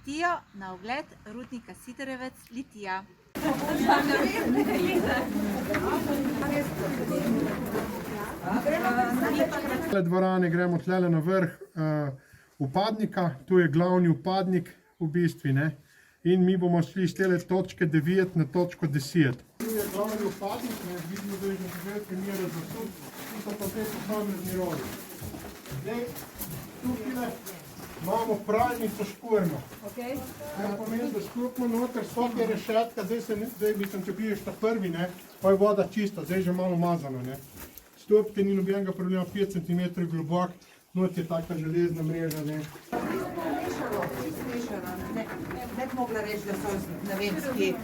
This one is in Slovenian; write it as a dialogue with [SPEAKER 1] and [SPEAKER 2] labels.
[SPEAKER 1] Litijo na ogled rudnika Siderevec Litija.
[SPEAKER 2] Tele dvorane gremo tlele na vrh upadnika, tu je glavni upadnik v bistvu, ne? In mi bomo šli iz tele točke 9 na točko 10. Tu je glavni upadnik, ne? Vidimo, da je že že primere za sud, in so pa te posamezni rodi. Zdaj, tukaj imamo pralnico škurno. Kar pomeni, da škurimo noter, spod je rešetka, zdaj mislim, če piješ ta prvi, ne? Pa je voda čista, zdaj že malo umazano, ne? Stopite, ni nobenega problema, 5 cm globok, not je taka železna mreža, ne.
[SPEAKER 3] Ne bi mogla reči, da so ne vem, skje.